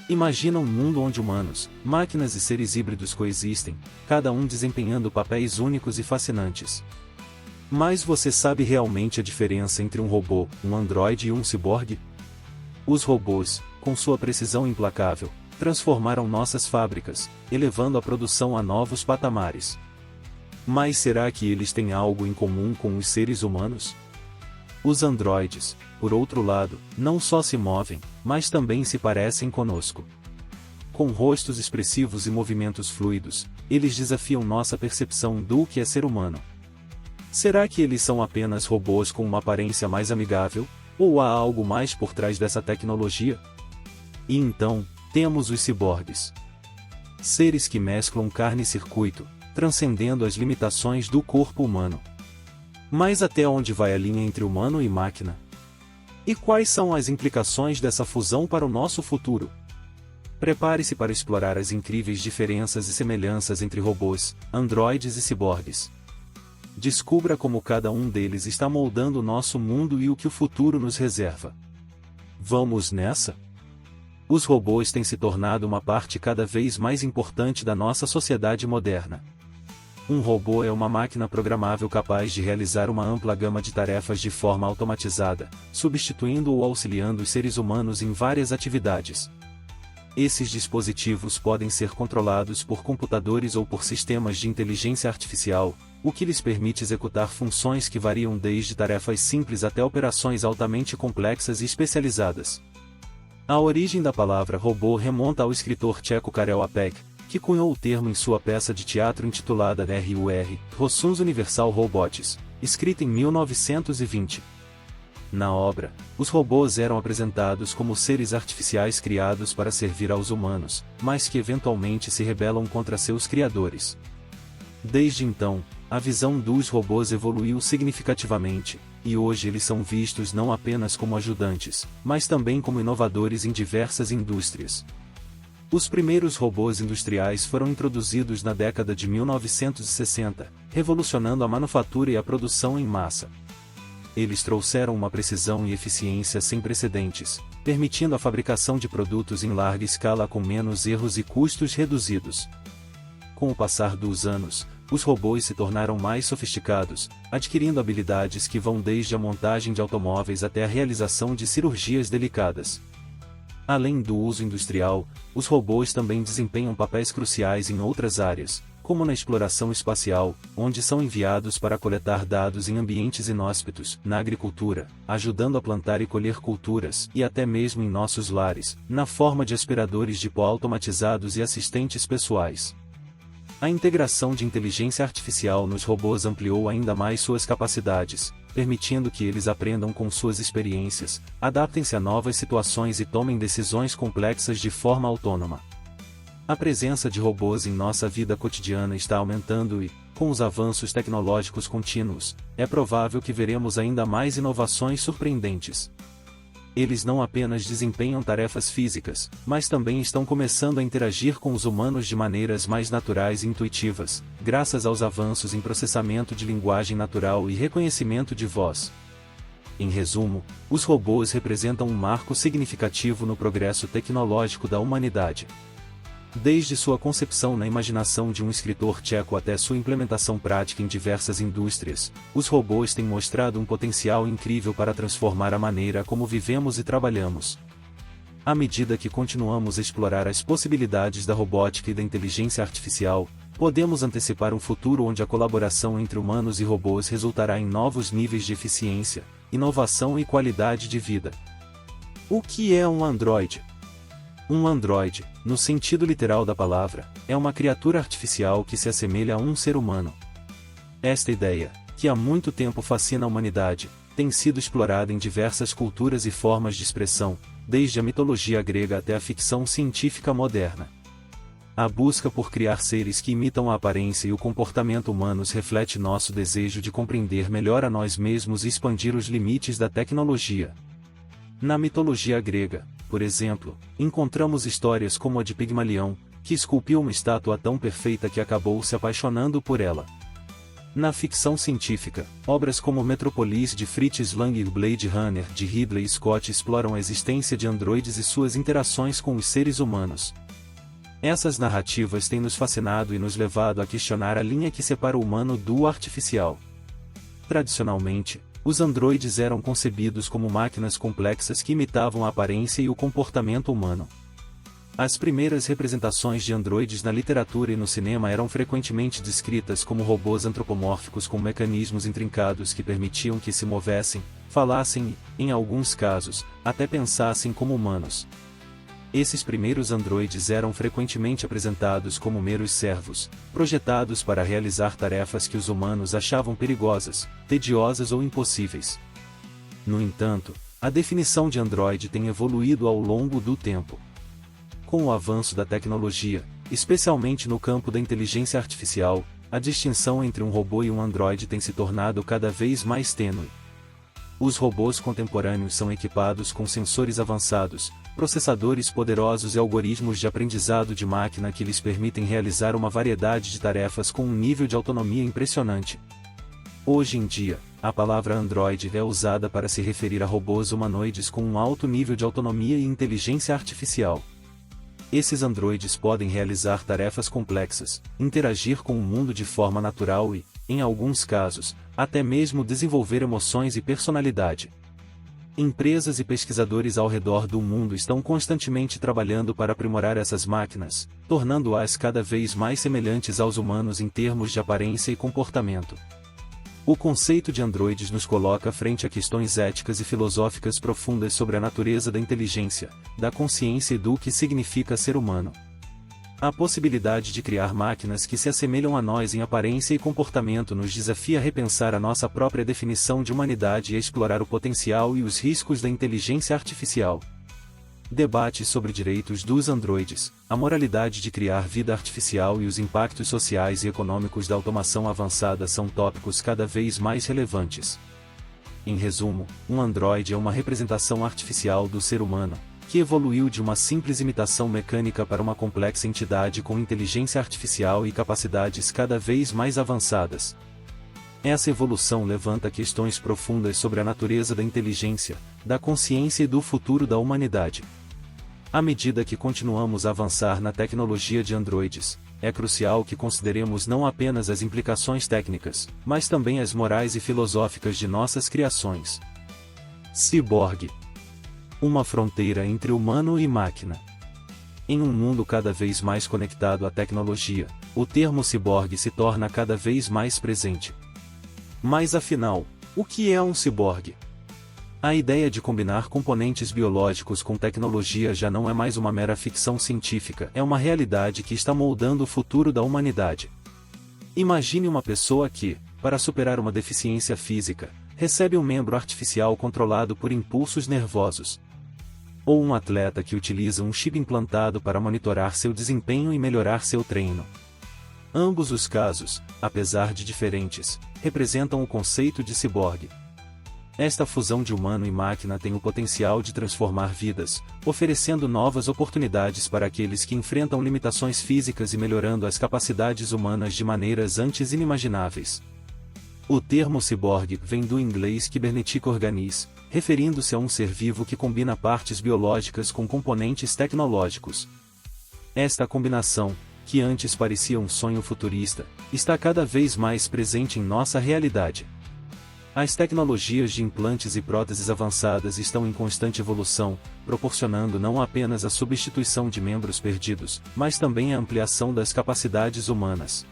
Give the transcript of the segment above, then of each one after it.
Imagina um mundo onde humanos, máquinas e seres híbridos coexistem, cada um desempenhando papéis únicos e fascinantes. Mas você sabe realmente a diferença entre um robô, um androide e um ciborgue? Os robôs, com sua precisão implacável, transformaram nossas fábricas, elevando a produção a novos patamares. Mas será que eles têm algo em comum com os seres humanos? Os androides, por outro lado, não só se movem, mas também se parecem conosco. Com rostos expressivos e movimentos fluidos, eles desafiam nossa percepção do que é ser humano. Será que eles são apenas robôs com uma aparência mais amigável, ou há algo mais por trás dessa tecnologia? E então, temos os ciborgues. Seres que mesclam carne e circuito, transcendendo as limitações do corpo humano. Mas até onde vai a linha entre humano e máquina? E quais são as implicações dessa fusão para o nosso futuro? Prepare-se para explorar as incríveis diferenças e semelhanças entre robôs, androides e ciborgues. Descubra como cada um deles está moldando o nosso mundo e o que o futuro nos reserva. Vamos nessa? Os robôs têm se tornado uma parte cada vez mais importante da nossa sociedade moderna. Um robô é uma máquina programável capaz de realizar uma ampla gama de tarefas de forma automatizada, substituindo ou auxiliando os seres humanos em várias atividades. Esses dispositivos podem ser controlados por computadores ou por sistemas de inteligência artificial, o que lhes permite executar funções que variam desde tarefas simples até operações altamente complexas e especializadas. A origem da palavra robô remonta ao escritor tcheco Karel Apek, que cunhou o termo em sua peça de teatro intitulada RUR, Rosuns Universal Robots, escrita em 1920. Na obra, os robôs eram apresentados como seres artificiais criados para servir aos humanos, mas que eventualmente se rebelam contra seus criadores. Desde então, a visão dos robôs evoluiu significativamente, e hoje eles são vistos não apenas como ajudantes, mas também como inovadores em diversas indústrias. Os primeiros robôs industriais foram introduzidos na década de 1960, revolucionando a manufatura e a produção em massa. Eles trouxeram uma precisão e eficiência sem precedentes, permitindo a fabricação de produtos em larga escala com menos erros e custos reduzidos. Com o passar dos anos, os robôs se tornaram mais sofisticados, adquirindo habilidades que vão desde a montagem de automóveis até a realização de cirurgias delicadas. Além do uso industrial, os robôs também desempenham papéis cruciais em outras áreas, como na exploração espacial, onde são enviados para coletar dados em ambientes inóspitos, na agricultura, ajudando a plantar e colher culturas, e até mesmo em nossos lares, na forma de aspiradores de pó automatizados e assistentes pessoais. A integração de inteligência artificial nos robôs ampliou ainda mais suas capacidades, permitindo que eles aprendam com suas experiências, adaptem-se a novas situações e tomem decisões complexas de forma autônoma. A presença de robôs em nossa vida cotidiana está aumentando e, com os avanços tecnológicos contínuos, é provável que veremos ainda mais inovações surpreendentes. Eles não apenas desempenham tarefas físicas, mas também estão começando a interagir com os humanos de maneiras mais naturais e intuitivas, graças aos avanços em processamento de linguagem natural e reconhecimento de voz. Em resumo, os robôs representam um marco significativo no progresso tecnológico da humanidade. Desde sua concepção na imaginação de um escritor tcheco até sua implementação prática em diversas indústrias, os robôs têm mostrado um potencial incrível para transformar a maneira como vivemos e trabalhamos. À medida que continuamos a explorar as possibilidades da robótica e da inteligência artificial, podemos antecipar um futuro onde a colaboração entre humanos e robôs resultará em novos níveis de eficiência, inovação e qualidade de vida. O que é um androide? Um androide, no sentido literal da palavra, é uma criatura artificial que se assemelha a um ser humano. Esta ideia, que há muito tempo fascina a humanidade, tem sido explorada em diversas culturas e formas de expressão, desde a mitologia grega até a ficção científica moderna. A busca por criar seres que imitam a aparência e o comportamento humanos reflete nosso desejo de compreender melhor a nós mesmos e expandir os limites da tecnologia. Na mitologia grega, por exemplo, encontramos histórias como a de Pigmalião, que esculpiu uma estátua tão perfeita que acabou se apaixonando por ela. Na ficção científica, obras como Metropolis de Fritz Lang e Blade Runner de Ridley Scott exploram a existência de androides e suas interações com os seres humanos. Essas narrativas têm nos fascinado e nos levado a questionar a linha que separa o humano do artificial. Tradicionalmente, os androides eram concebidos como máquinas complexas que imitavam a aparência e o comportamento humano. As primeiras representações de androides na literatura e no cinema eram frequentemente descritas como robôs antropomórficos com mecanismos intrincados que permitiam que se movessem, falassem e, em alguns casos, até pensassem como humanos. Esses primeiros androides eram frequentemente apresentados como meros servos, projetados para realizar tarefas que os humanos achavam perigosas, tediosas ou impossíveis. No entanto, a definição de androide tem evoluído ao longo do tempo. Com o avanço da tecnologia, especialmente no campo da inteligência artificial, a distinção entre um robô e um androide tem se tornado cada vez mais tênue. Os robôs contemporâneos são equipados com sensores avançados, processadores poderosos e algoritmos de aprendizado de máquina que lhes permitem realizar uma variedade de tarefas com um nível de autonomia impressionante. Hoje em dia, a palavra androide é usada para se referir a robôs humanoides com um alto nível de autonomia e inteligência artificial. Esses androides podem realizar tarefas complexas, interagir com o mundo de forma natural e, em alguns casos, até mesmo desenvolver emoções e personalidade. Empresas e pesquisadores ao redor do mundo estão constantemente trabalhando para aprimorar essas máquinas, tornando-as cada vez mais semelhantes aos humanos em termos de aparência e comportamento. O conceito de androides nos coloca frente a questões éticas e filosóficas profundas sobre a natureza da inteligência, da consciência e do que significa ser humano. A possibilidade de criar máquinas que se assemelham a nós em aparência e comportamento nos desafia a repensar a nossa própria definição de humanidade e a explorar o potencial e os riscos da inteligência artificial. Debates sobre direitos dos androides, a moralidade de criar vida artificial e os impactos sociais e econômicos da automação avançada são tópicos cada vez mais relevantes. Em resumo, um androide é uma representação artificial do ser humano, que evoluiu de uma simples imitação mecânica para uma complexa entidade com inteligência artificial e capacidades cada vez mais avançadas. Essa evolução levanta questões profundas sobre a natureza da inteligência, da consciência e do futuro da humanidade. À medida que continuamos a avançar na tecnologia de androides, é crucial que consideremos não apenas as implicações técnicas, mas também as morais e filosóficas de nossas criações. Ciborgue. Uma fronteira entre humano e máquina. Em um mundo cada vez mais conectado à tecnologia, o termo ciborgue se torna cada vez mais presente. Mas afinal, o que é um ciborgue? A ideia de combinar componentes biológicos com tecnologia já não é mais uma mera ficção científica, é uma realidade que está moldando o futuro da humanidade. Imagine uma pessoa que, para superar uma deficiência física, recebe um membro artificial controlado por impulsos nervosos. Ou um atleta que utiliza um chip implantado para monitorar seu desempenho e melhorar seu treino. Ambos os casos, apesar de diferentes, representam o conceito de ciborgue. Esta fusão de humano e máquina tem o potencial de transformar vidas, oferecendo novas oportunidades para aqueles que enfrentam limitações físicas e melhorando as capacidades humanas de maneiras antes inimagináveis. O termo ciborgue vem do inglês cybernetic organism, referindo-se a um ser vivo que combina partes biológicas com componentes tecnológicos. Esta combinação, que antes parecia um sonho futurista, está cada vez mais presente em nossa realidade. As tecnologias de implantes e próteses avançadas estão em constante evolução, proporcionando não apenas a substituição de membros perdidos, mas também a ampliação das capacidades humanas.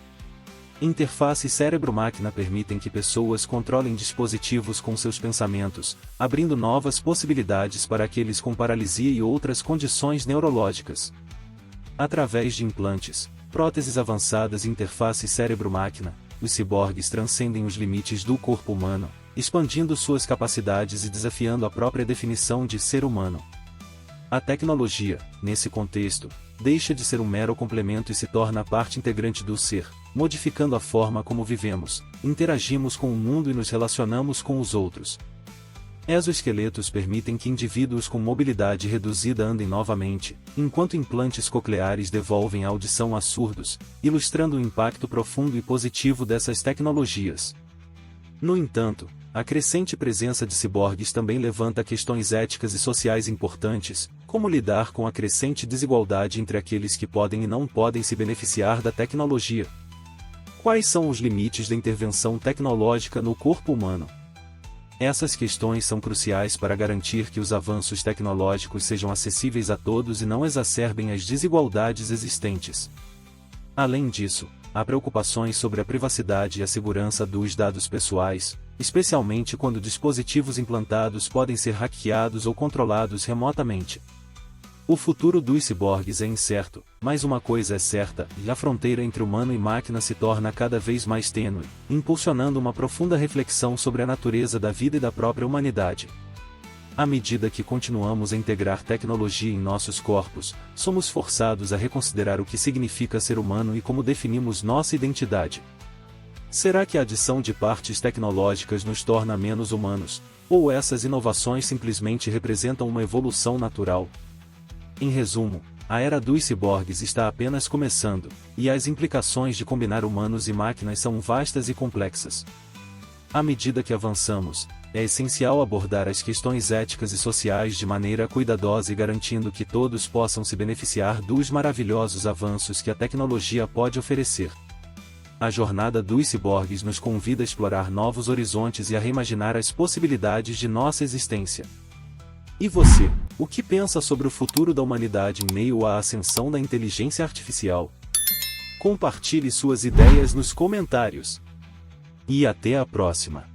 Interface cérebro-máquina permitem que pessoas controlem dispositivos com seus pensamentos, abrindo novas possibilidades para aqueles com paralisia e outras condições neurológicas. Através de implantes, próteses avançadas e interface cérebro-máquina, os ciborgues transcendem os limites do corpo humano, expandindo suas capacidades e desafiando a própria definição de ser humano. A tecnologia, nesse contexto, deixa de ser um mero complemento e se torna parte integrante do ser, modificando a forma como vivemos, interagimos com o mundo e nos relacionamos com os outros. Exoesqueletos permitem que indivíduos com mobilidade reduzida andem novamente, enquanto implantes cocleares devolvem a audição a surdos, ilustrando o impacto profundo e positivo dessas tecnologias. No entanto, a crescente presença de ciborgues também levanta questões éticas e sociais importantes, como lidar com a crescente desigualdade entre aqueles que podem e não podem se beneficiar da tecnologia. Quais são os limites da intervenção tecnológica no corpo humano? Essas questões são cruciais para garantir que os avanços tecnológicos sejam acessíveis a todos e não exacerbem as desigualdades existentes. Além disso, há preocupações sobre a privacidade e a segurança dos dados pessoais, especialmente quando dispositivos implantados podem ser hackeados ou controlados remotamente. O futuro dos ciborgues é incerto, mas uma coisa é certa, a fronteira entre humano e máquina se torna cada vez mais tênue, impulsionando uma profunda reflexão sobre a natureza da vida e da própria humanidade. À medida que continuamos a integrar tecnologia em nossos corpos, somos forçados a reconsiderar o que significa ser humano e como definimos nossa identidade. Será que a adição de partes tecnológicas nos torna menos humanos, ou essas inovações simplesmente representam uma evolução natural? Em resumo, a era dos ciborgues está apenas começando, e as implicações de combinar humanos e máquinas são vastas e complexas. À medida que avançamos, é essencial abordar as questões éticas e sociais de maneira cuidadosa e garantindo que todos possam se beneficiar dos maravilhosos avanços que a tecnologia pode oferecer. A jornada dos ciborgues nos convida a explorar novos horizontes e a reimaginar as possibilidades de nossa existência. E você, o que pensa sobre o futuro da humanidade em meio à ascensão da inteligência artificial? Compartilhe suas ideias nos comentários. E até a próxima!